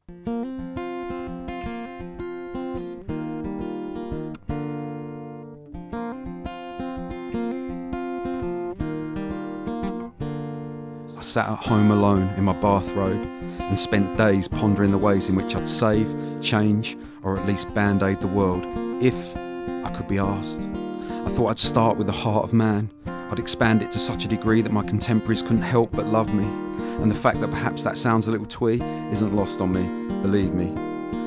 I sat at home alone in my bathrobe and spent days pondering the ways in which I'd save, change, or at least band-aid the world, if I could be asked. I thought I'd start with the heart of man. I'd expand it to such a degree that my contemporaries couldn't help but love me. And the fact that perhaps that sounds a little twee isn't lost on me, believe me.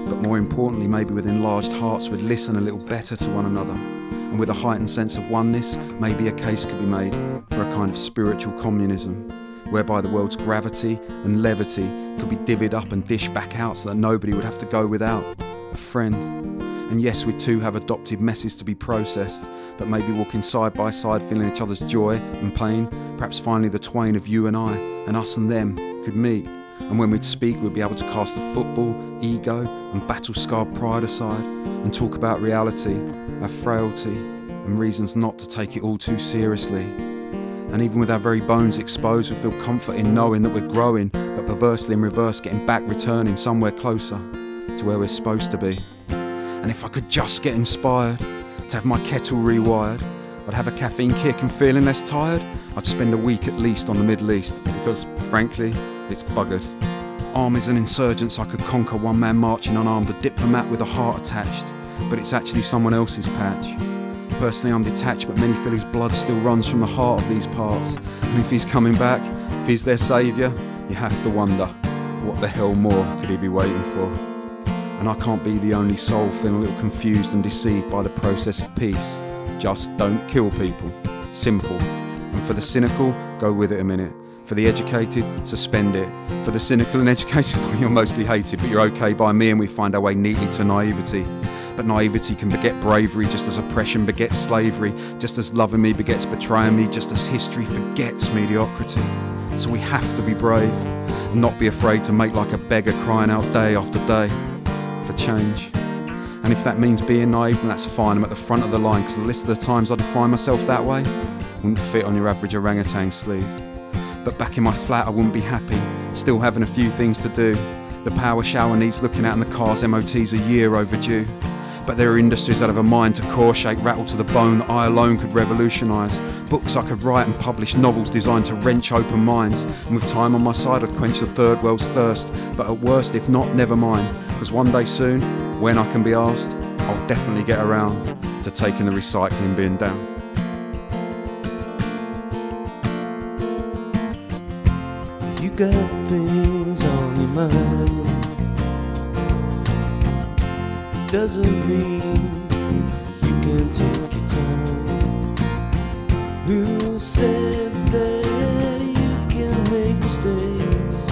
But more importantly, maybe with enlarged hearts we'd listen a little better to one another. And with a heightened sense of oneness, maybe a case could be made for a kind of spiritual communism, whereby the world's gravity and levity could be divvied up and dished back out so that nobody would have to go without a friend. And yes, we too have adopted messes to be processed, but maybe walking side by side, feeling each other's joy and pain, perhaps finally the twain of you and I, and us and them, could meet. And when we'd speak, we'd be able to cast the football, ego and battle-scarred pride aside and talk about reality, our frailty, and reasons not to take it all too seriously. And even with our very bones exposed, we feel comfort in knowing that we're growing, but perversely in reverse, getting back, returning somewhere closer to where we're supposed to be. And if I could just get inspired to have my kettle rewired, I'd have a caffeine kick and feeling less tired, I'd spend a week at least on the Middle East, because frankly, it's buggered. Armies and insurgents I could conquer, one man marching unarmed, a diplomat with a heart attached, but it's actually someone else's patch. Personally, I'm detached, but many feel his blood still runs from the heart of these parts. And if he's coming back, if he's their saviour, you have to wonder, what the hell more could he be waiting for? And I can't be the only soul feeling a little confused and deceived by the process of peace. Just don't kill people. Simple. And for the cynical, go with it a minute. For the educated, suspend it. For the cynical and educated, well, you're mostly hated, but you're okay by me and we find our way neatly to naivety. But naivety can beget bravery, just as oppression begets slavery, just as loving me begets betraying me, just as history forgets mediocrity. So we have to be brave and not be afraid to make like a beggar crying out day after day for change. And if that means being naive, then that's fine. I'm at the front of the line, because the list of the times I define myself that way wouldn't fit on your average orangutan sleeve. But back in my flat I wouldn't be happy, still having a few things to do. The power shower needs looking at and the car's MOT's a year overdue. But there are industries that have a mind to core shake, rattle to the bone that I alone could revolutionise. Books I could write and publish, novels designed to wrench open minds. And with time on my side I'd quench the third world's thirst. But at worst, if not, never mind. Because one day soon, when I can be asked, I'll definitely get around to taking the recycling bin down. You got things on your mind, doesn't mean you can take your time. Who said that you can make mistakes?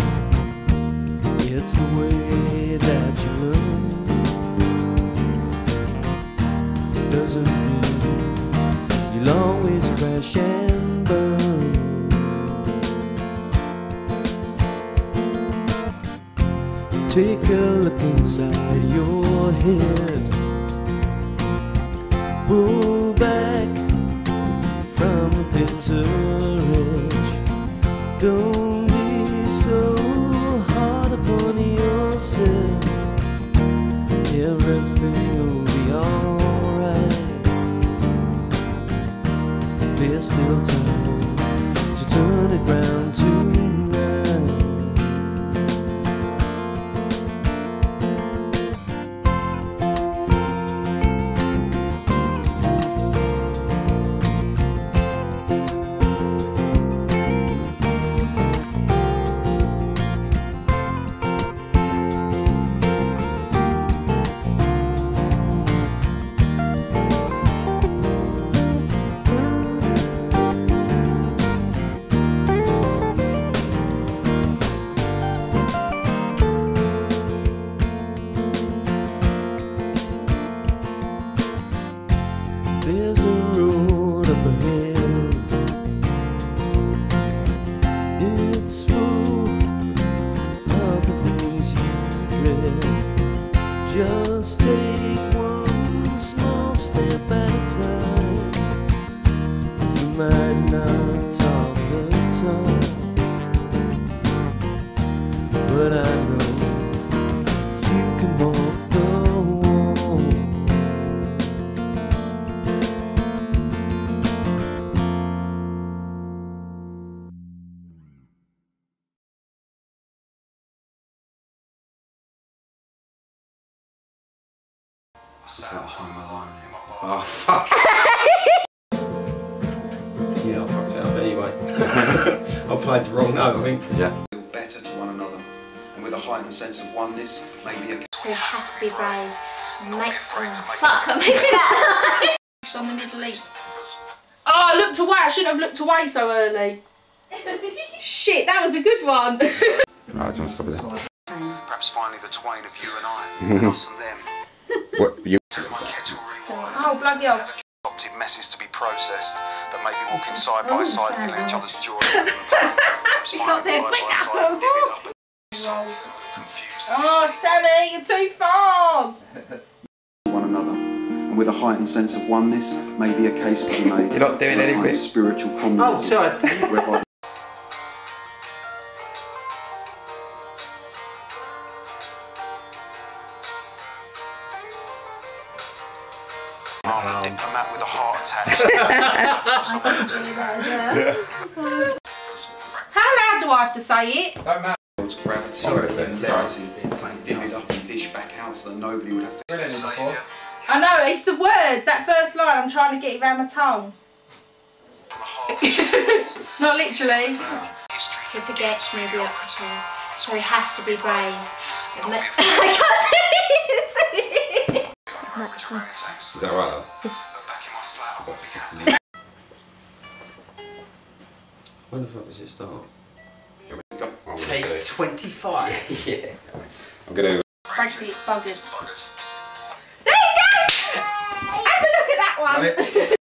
It's the way that you learn. Doesn't mean you'll always crash and burn. Take a look inside your head. Pull back from the bitter edge. Don't be so hard upon yourself. Everything will be alright. There's still time to turn it round tonight. There's a road up ahead. It's full of the things you dread. Just take one small step at a time. You might not talk the talk, but I know It's like Home Alone. Oh, fuck. Yeah, I fucked it up anyway. I played the wrong note, I think. Yeah. Feel better to one another, and with a heightened sense of oneness, maybe a... So you have to be brave. Fuck, I'm missing that. On the Middle East. Oh, I looked away. I shouldn't have looked away so early. Shit, that was a good one. Alright, do you want to stop it there? Perhaps finally the twain of you and I, us and them. What, you? My kettle really wide. Oh, bloody hell. Adopted messes to be processed, that may be walking side by side, feeling each other's joy. You got there quicker. Oh, Sammy, you're too fast. One another, and with a heightened sense of oneness, maybe a case can be made. You're not doing anything. Spiritual communism. Oh, sorry. Whereby I'm a diplomat with a heart attack. How loud do I have to say it? Don't matter. Gravity, Sorry, gravity, divvied up and dished back out so that nobody would have to say. I know, it's the words, that first line, I'm trying to get it around my tongue. Not literally. Who forgets mediocrity, so you have to be brave. I can't Is that right? When the fuck does it start? Take 25. Yeah. I'm gonna. Frankly, it's buggered. There you go! Have a look at that one!